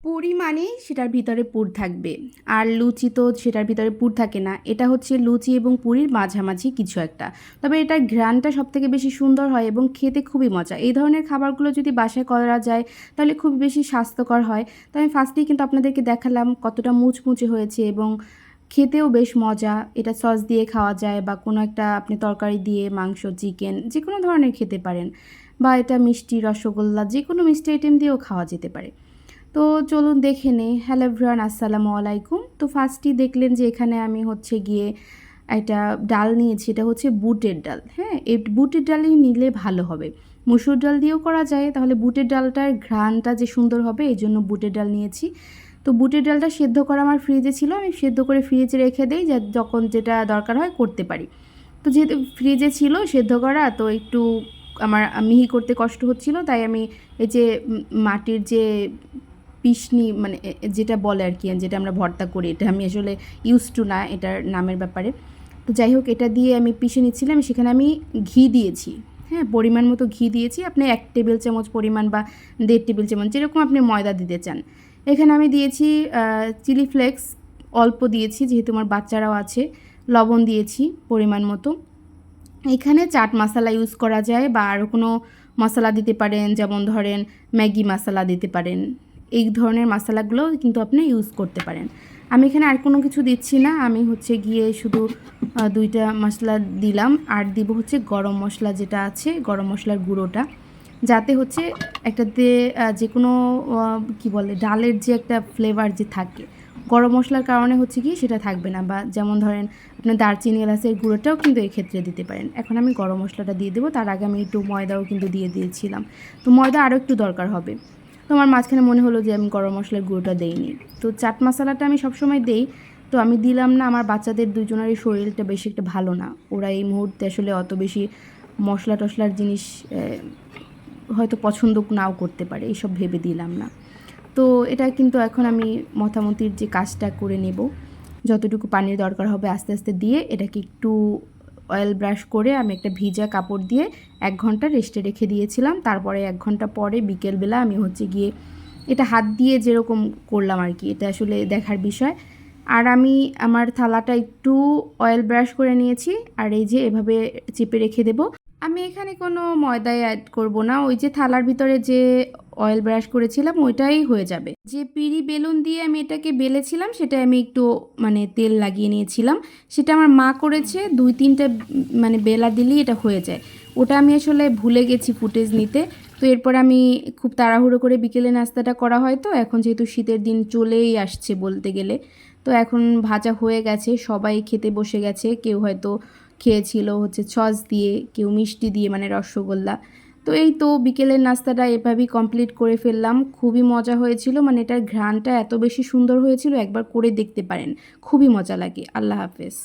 পুরি মানেই সেটার ভিতরে পুর থাকবে, আর লুচি তো সেটার ভিতরে পুর থাকে না। এটা হচ্ছে লুচি এবং পুরির মাঝামাঝি কিছু একটা। তবে এটার ঘ্রাণটা সবথেকে বেশি সুন্দর হয় এবং খেতে খুবই মজা। এই ধরনের খাবারগুলো যদি বাসায় করা যায় তাহলে খুব বেশি স্বাস্থ্যকর হয়। তো আমি ফার্স্টেই কিন্তু আপনাদেরকে দেখালাম কতটা মুচমুচে হয়েছে এবং খেতেও বেশ মজা। এটা সস দিয়ে খাওয়া যায় বা কোনো একটা আপনি তরকারি দিয়ে, মাংস, চিকেন যে কোনো ধরনের খেতে পারেন, বা এটা মিষ্টি, রসগোল্লা যে কোনো মিষ্টি আইটেম দিয়েও খাওয়া যেতে পারে। তো চলুন দেখে নেই। হ্যালো এভরিওয়ান, আসসালামু আলাইকুম। তো ফার্স্টই দেখলেন যে এখানে আমি হচ্ছে গিয়ে একটা ডাল নিয়েছি, এটা হচ্ছে বুটের ডাল। হ্যাঁ, এই বুটের ডালই নিলে ভালো হবে। মুসুর ডাল দিয়েও করা যায়, তাহলে বুটের ডালটার ঘ্রাণটা যে সুন্দর হবে এই জন্য বুটের ডাল নিয়েছি। তো বুটের ডালটা সেদ্ধ করা আমার ফ্রিজে ছিল, আমি সেদ্ধ করে ফ্রিজে রেখে দিই যখন যেটা দরকার হয় করতে পারি। তো যেহেতু ফ্রিজে ছিল সেদ্ধ করা, তো একটু আমার মিহি করতে কষ্ট হচ্ছিল, তাই আমি এই যে মাটির যে পিষনি মানে যেটা বলে আর কি, যেটা আমরা ভর্তা করি, এটা আমি আসলে ইউজ টু না এটার নামের ব্যাপারে। তো যাই হোক, এটা দিয়ে আমি পিষে নিচ্ছিলাম, সেখানে আমি ঘি দিয়েছি। হ্যাঁ, পরিমাণ মতো ঘি দিয়েছি। আপনি 1 টেবিল চামচ পরিমাণ বা 1.5 টেবিল চামচ যেরকম আপনি ময়দা দিতে চান। এখানে আমি দিয়েছি চিলি ফ্লেক্স, অল্প দিয়েছি যেহেতু আমার বাচ্চারাও আছে। লবণ দিয়েছি পরিমাণ মতো। এখানে চাট মশলা ইউজ করা যায় বা আরও কোনো মশলা দিতে পারেন, যেমন ধরেন ম্যাগি মশলা দিতে পারেন। এই ধরনের মশলাগুলো কিন্তু আপনি ইউজ করতে পারেন। আমি এখানে আর কোনো কিছু দিচ্ছি না, আমি হচ্ছে গিয়ে শুধু 2টা মশলা দিলাম, আর দিব হচ্ছে গরম মশলা যেটা আছে, গরম মশলার গুঁড়োটা, যাতে হচ্ছে একটাতে যে কোনো কী বলে ডালের যে একটা ফ্লেভার যে থাকে, গরম মশলার কারণে হচ্ছে কি সেটা থাকবে না। বা যেমন ধরেন আপনার দারচিনি, এলাচের গুঁড়োটাও কিন্তু এই ক্ষেত্রে দিতে পারেন। এখন আমি গরম মশলাটা দিয়ে দেবো, তার আগে আমি একটু ময়দাও কিন্তু দিয়ে দিয়েছিলাম। তো ময়দা আরও একটু দরকার হবে। তো আমার মাঝখানে মনে হলো যে আমি গরম মশলার গুঁড়োটা দেইনি। তো চাট মশলাটা আমি সবসময় দেই, তো আমি দিলাম না। আমার বাচ্চাদের দুজনেরই শরীরটা বেশি একটা ভালো না, ওরা এই মুহূর্তে আসলে অত বেশি মশলা টশলার জিনিস হয়তো পছন্দ নাও করতে পারে, এইসব ভেবে দিলাম না। তো এটা কিন্তু এখন আমি মথামতির যে কাজটা করে নেব। যতটুকু পানির দরকার হবে আস্তে আস্তে দিয়ে এটাকে একটু অয়েল ব্রাশ করে আমি একটা ভিজা কাপড় দিয়ে 1 ঘন্টা রেস্টে রেখে দিয়েছিলাম। তারপরে 1 ঘন্টা পরে বিকেলবেলা আমি হচ্ছে গিয়ে এটা হাত দিয়ে যেরকম করলাম আর কি, এটা আসলে দেখার বিষয়। আর আমি আমার থালাটা একটু অয়েল ব্রাশ করে নিয়েছি, আর এই যে এভাবে চেপে রেখে দেব। আমি এখানে কোনো ময়দাই অ্যাড করব না, ওই যে থালার ভিতরে যে অয়েল ব্রাশ করেছিলাম ওইটাই হয়ে যাবে। যে পিঁড়ি বেলুন দিয়ে আমি এটাকে বেলেছিলাম সেটা আমি একটু মানে তেল লাগিয়ে নিয়েছিলাম, সেটা আমার মা করেছে। 2-3টা মানে বেলা দিলেই এটা হয়ে যায়। ওটা আমি আসলে ভুলে গেছি ফুটেজ নিতে। তো এরপর আমি খুব তাড়াহুড়ো করে বিকেলে নাস্তাটা করা হয়, তো এখন যেহেতু শীতের দিন চলেই আসছে বলতে গেলে, তো এখন ভাজা হয়ে গেছে, সবাই খেতে বসে গেছে। কেউ হয়তো খেয়েছিল হচ্ছে সস দিয়ে, কেউ মিষ্টি দিয়ে মানে রসগোল্লা। তো এই তো বিকেলের নাস্তাটা এভাবেই কমপ্লিট করে ফেললাম। খুবই মজা হয়েছিল, মানে এটার ঘ্রাণটা এত বেশি সুন্দর হয়েছিল, একবার করে দেখতে পারেন, খুবই মজা লাগে। আল্লাহ হাফেজ।